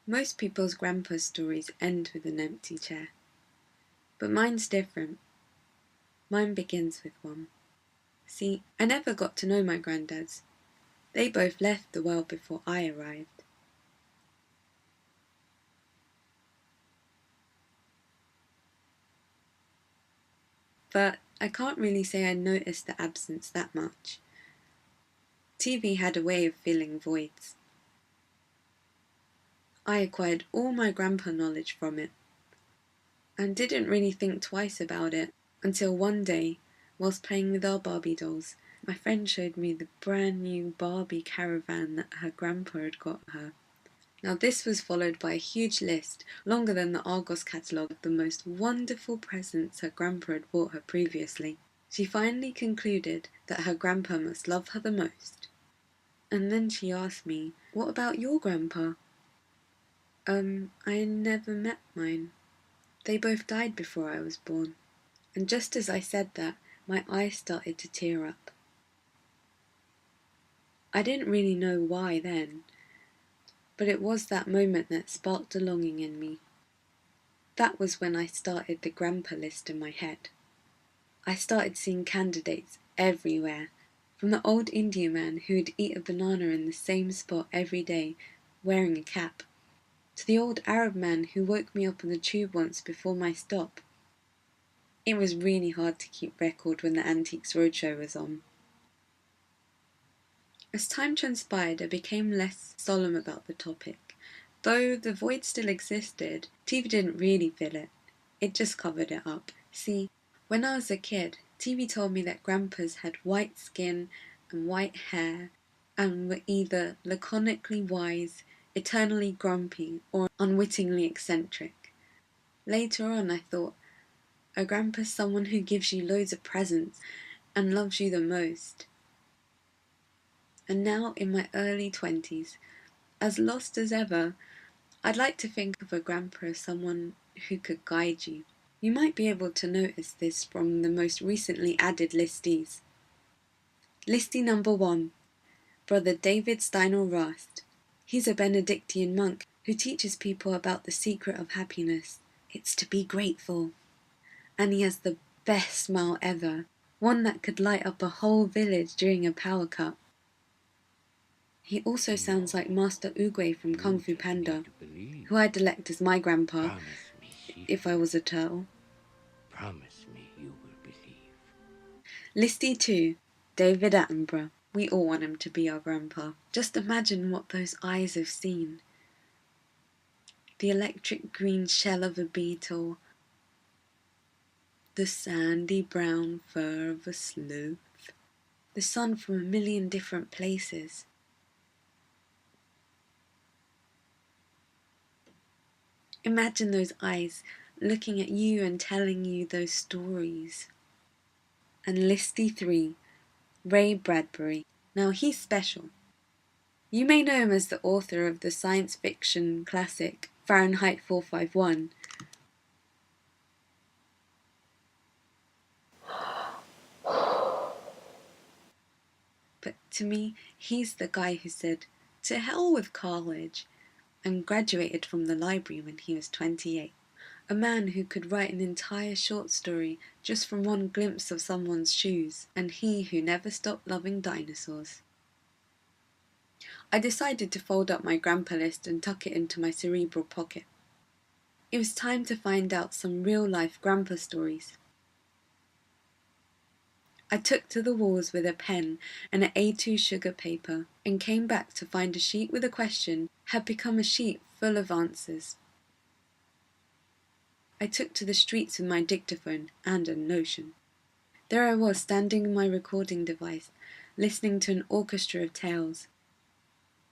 Most people's grandpa's stories end with an empty chair. But mine's different. Mine begins with one. See, I never got to know my granddads. They both left the world before I arrived. But I can't really say I noticed the absence that much. TV had a way of filling voids. I acquired all my grandpa knowledge from it, and didn't really think twice about it until one day, whilst playing with our Barbie dolls, my friend showed me the brand new Barbie caravan that her grandpa had got her. Now this was followed by a huge list, longer than the Argos catalogue, of the most wonderful presents her grandpa had bought her previously. She finally concluded that her grandpa must love her the most. And then she asked me, "What about your grandpa?" I never met mine. They both died before I was born. And just as I said that, my eyes started to tear up. I didn't really know why then, but it was that moment that sparked a longing in me. That was when I started the grandpa list in my head. I started seeing candidates everywhere, from the old Indian man who would eat a banana in the same spot every day, wearing a cap, to the old Arab man who woke me up on the tube once before my stop. It was really hard to keep record when the Antiques Roadshow was on. As time transpired, I became less solemn about the topic. Though the void still existed, TV didn't really fill it. It just covered it up. See, when I was a kid, TV told me that grandpas had white skin and white hair and were either laconically wise, eternally grumpy, or unwittingly eccentric. Later on, I thought, a grandpa's someone who gives you loads of presents and loves you the most. And now, in my early 20s, as lost as ever, I'd like to think of a grandpa as someone who could guide you. You might be able to notice this from the most recently added listees. Listee number 1, Brother David Steinel Rast. He's a Benedictine monk who teaches people about the secret of happiness. It's to be grateful. And he has the best smile ever, one that could light up a whole village during a power cut. He also sounds like Master Oogway from Kung Fu Panda, who I'd elect as my grandpa if I was a turtle. Promise me you will believe. Listee 2, David Attenborough. We all want him to be our grandpa. Just imagine what those eyes have seen. The electric green shell of a beetle, the sandy brown fur of a sloth, the sun from a million different places. Imagine those eyes looking at you and telling you those stories. And Listee 3, Ray Bradbury. Now he's special. You may know him as the author of the science fiction classic Fahrenheit 451. But to me, he's the guy who said, "To hell with college," and graduated from the library when he was 28. A man who could write an entire short story just from one glimpse of someone's shoes, and he who never stopped loving dinosaurs. I decided to fold up my grandpa list and tuck it into my cerebral pocket. It was time to find out some real-life grandpa stories. I took to the walls with a pen and an A2 sugar paper and came back to find a sheet with a question had become a sheet full of answers. I took to the streets with my dictaphone and a Notion. There I was standing in my recording device, listening to an orchestra of tales.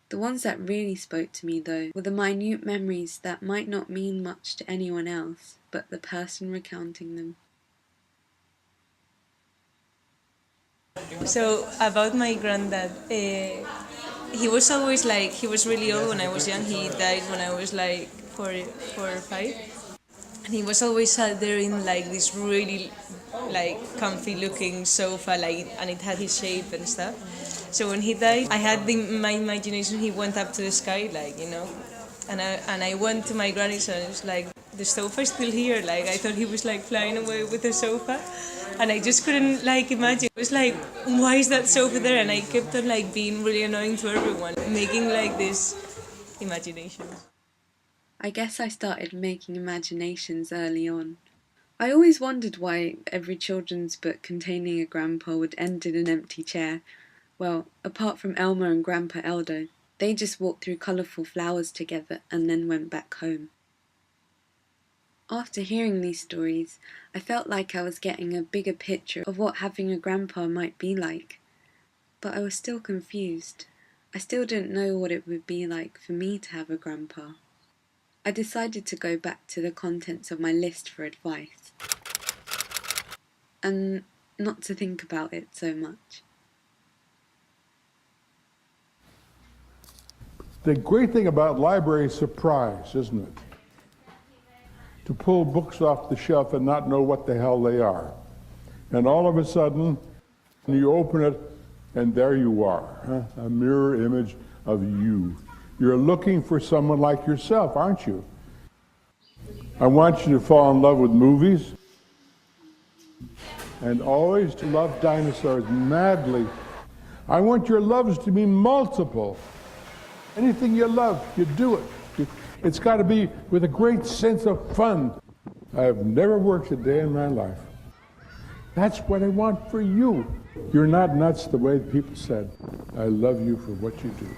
The ones that really spoke to me, though, were the minute memories that might not mean much to anyone else but the person recounting them. So about my granddad, he was always like, he was really old when I was young. He died when I was like four or five. And he was always sat there in like this really like comfy looking sofa, like, and it had his shape and stuff. So when he died, I had my imagination he went up to the sky, like, you know, and I went to my granny's and it was like, the sofa is still here. Like, I thought he was like flying away with the sofa, and I just couldn't like imagine. It was like, why is that sofa there? And I kept on like being really annoying to everyone, making like this imaginations. I guess I started making imaginations early on. I always wondered why every children's book containing a grandpa would end in an empty chair. Well, apart from Elmer and Grandpa Eldo, they just walked through colourful flowers together and then went back home. After hearing these stories, I felt like I was getting a bigger picture of what having a grandpa might be like. But I was still confused. I still didn't know what it would be like for me to have a grandpa. I decided to go back to the contents of my list for advice, and not to think about it so much. The great thing about library is surprise, isn't it? To pull books off the shelf and not know what the hell they are. And all of a sudden, you open it, and there you are, a mirror image of you. You're looking for someone like yourself, aren't you? I want you to fall in love with movies, and always to love dinosaurs madly. I want your loves to be multiple. Anything you love, you do it. It's got to be with a great sense of fun. I've never worked a day in my life. That's what I want for you. You're not nuts the way people said. I love you for what you do.